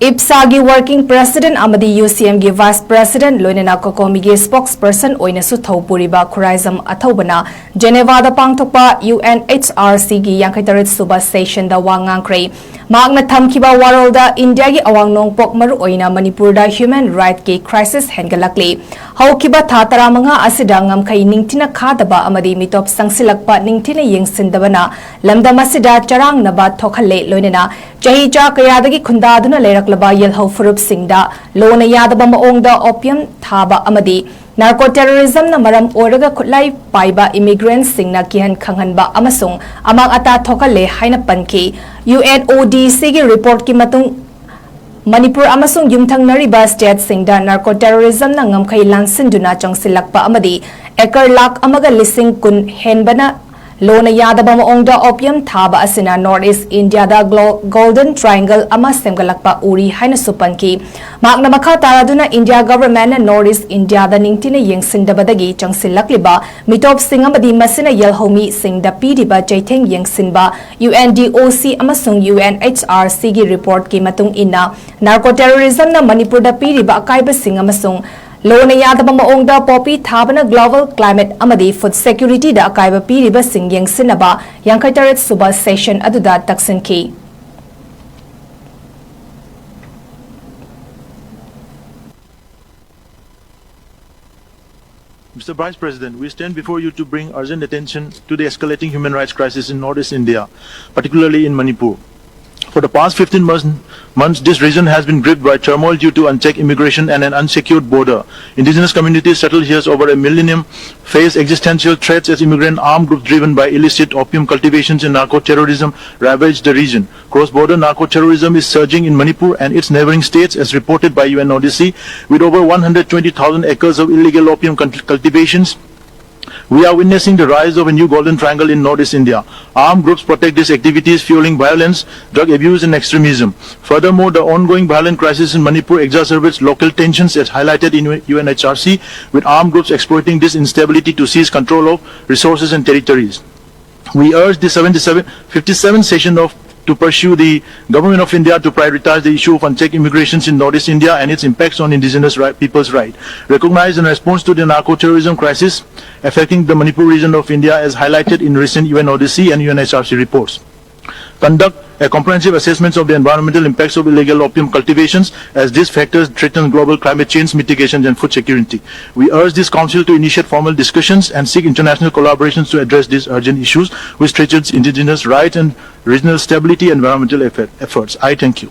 IPSA gi working president amadi UCM gi vice president loinena kokomi gi spokesperson oina su thopuriba khuraizam athaubana Geneva da pangthokpa UNHRC gi yankhaitarit suba session da wangangkrei magna thamkiba warol da India gi awangnong pok maru oina Manipur da human right ki crisis hengalakli haukiba tha taramanga asida ngamkhai ningtina khadaba amadi mitop sangsilakpa ningthina yengsindabana lamdam asida charang naba thokhalle loinena ꯆꯍꯤ ꯀꯌꯥꯗꯒꯤ ꯈꯨꯟꯗꯥꯗꯨꯅ ꯂꯩꯔꯛꯂꯕ ꯌꯦꯜꯍꯧ ꯐꯨꯔꯨꯞꯁꯤꯡꯗ ꯂꯣꯟꯅ ꯌꯥꯗꯕ ꯃꯑꯣꯡꯗ opium ꯊꯥꯕ ꯑꯃꯗꯤ narco ꯇꯦꯔꯣꯔꯤꯖꯝꯅ ꯃꯔꯝ ꯑꯣꯏꯔꯒ ꯈꯨꯠꯂꯥꯏ ꯄꯥꯏꯕ ꯏꯃꯤꯒ꯭ꯔꯦꯟꯠꯁꯤꯡꯅ ꯀꯤꯍꯟ ꯈꯪꯍꯟꯕ ꯑꯃꯁꯨꯡ ꯑꯃꯥꯡ ꯑꯇꯥ ꯊꯣꯛꯍꯜꯂꯦ ꯍꯥꯏꯅ ꯄꯟꯈꯤ UNODCꯒꯤ ꯔꯤꯄꯣꯔꯠꯀꯤ ꯃꯇꯨꯡ ꯃꯅꯤꯄꯨꯔ ꯑꯃꯁꯨꯡ ꯌꯨꯝꯊꯪꯅꯔꯤꯕ ꯁ꯭ꯇꯦꯠꯁꯤꯡꯗ ꯅꯥꯔꯀꯣ ꯇꯦꯔꯣꯔꯤꯖꯝꯅ ꯉꯝꯈꯩ ꯂꯥꯟꯁꯤꯟꯗꯨꯅ ꯆꯪꯁꯤꯜꯂꯛꯄ ꯑꯃꯗꯤ ꯑꯦꯀꯔ ꯂꯥꯈ ꯑꯃꯒ ꯂꯤꯁꯤꯡ ꯀꯨꯟ ꯍꯦꯟꯕꯅ ꯂꯣꯟꯅ ꯌꯥꯗꯕ ꯃꯑꯣꯡꯗ ꯑꯣꯄꯤꯌꯝ ꯊꯥꯕ ꯑꯁꯤꯅ ꯅꯣꯔꯊ ꯏꯁ ꯏꯟꯗꯤꯌꯥꯗ ꯒꯣꯜꯗꯟ ꯇ꯭ꯔꯥꯏꯡꯒꯜ ꯑꯃ ꯁꯦꯝꯒꯠꯂꯛꯄ ꯎꯔꯤ ꯍꯥꯏꯅꯁꯨ ꯄꯟꯈꯤ ꯃꯍꯥꯛꯅ ꯃꯈꯥ ꯇꯥꯔꯗꯨꯅ ꯏꯟꯗꯤꯌꯥ ꯒꯚꯔꯟꯃꯦꯟꯠꯅ ꯅꯣꯔꯊ ꯏꯁ ꯏꯟꯗꯤꯌꯥꯗ ꯅꯤꯡꯊꯤꯅ ꯌꯦꯡꯁꯤꯟꯗꯕꯗꯒꯤ ꯆꯪꯁꯤꯜꯂꯛꯂꯤꯕ ꯃꯤꯇꯣꯞꯁꯤꯡ ꯑꯃꯗꯤ ꯃꯁꯤꯅ ꯌꯦꯜꯍꯧꯃꯤꯁꯤꯡꯗ ꯄꯤꯔꯤꯕ ꯆꯩꯊꯦꯡ ꯌꯦꯡꯁꯤꯟꯕ UNDOC ꯑꯃꯁꯨꯡ UNHRCꯒꯤ ꯔꯤꯄꯣꯔꯠꯀꯤ ꯃꯇꯨꯡ ꯏꯟꯅ ꯅꯥꯔꯀꯣ ꯇꯦꯔꯣꯔꯤꯖꯝꯅ ꯃꯅꯤꯄꯨꯔꯗ ꯄꯤꯔꯤꯕ ꯑꯀꯥꯏꯕꯁꯤꯡ ꯑꯃꯁꯨꯡ ꯂꯣꯟꯅ ꯌꯥꯗꯕ ꯃꯑꯣꯡꯗ ꯄꯣꯄꯤ ꯊꯥꯕꯅ ꯒ꯭ꯂꯣꯕal ꯀ꯭ꯂꯥꯏꯃꯦꯠ ꯑꯃꯗꯤ ꯐꯨꯗ ꯁꯦꯀ꯭ꯌꯨꯔꯤꯇꯤꯗ ꯑꯀꯥꯏꯕ ꯄꯤꯔꯤꯕꯁꯤꯡ ꯌꯦꯡꯁꯤꯟꯅꯕ ꯌꯥꯡꯈꯩꯇꯔꯦꯠ ꯁꯨꯕ ꯁꯦꯁꯟ ꯑꯗꯨꯗ ꯇꯛꯁꯤꯟꯈꯤ Mr. Vice President, we stand before you to bring urgent attention to the escalating human rights crisis in Northeast India, particularly in Manipur. For the past 15 months, this region has been gripped by turmoil due to unchecked immigration and an unsecured border. Indigenous communities settled here over a millennium face existential threats as immigrant armed groups driven by illicit opium cultivations and narco-terrorism ravage the region. Cross-border narco-terrorism is surging in Manipur and its neighboring states as reported by UNODC, with over 120,000 acres of illegal opium cultivations. We are witnessing the rise of a new golden triangle in Northeast India. Armed groups protect these activities, fueling violence, drug abuse and extremism. Furthermore, the ongoing violent crisis in Manipur exacerbates local tensions as highlighted in UNHRC, with armed groups exploiting this instability to seize control of resources and territories. We urge the 57th session to pursue the Government of India to prioritize the issue of unchecked immigrations in Northeast India and its impacts on indigenous people's rights. Recognize and response to the narco-terrorism crisis affecting the Manipur region of India as highlighted in recent UNODC and UNHRC reports. Conduct a comprehensive assessment of the environmental impacts of illegal opium cultivations as these factors threaten global climate change mitigation and food security. We urge this Council to initiate formal discussions and seek international collaborations to address these urgent issues which threatens indigenous rights and regional stability and environmental efforts. I thank you.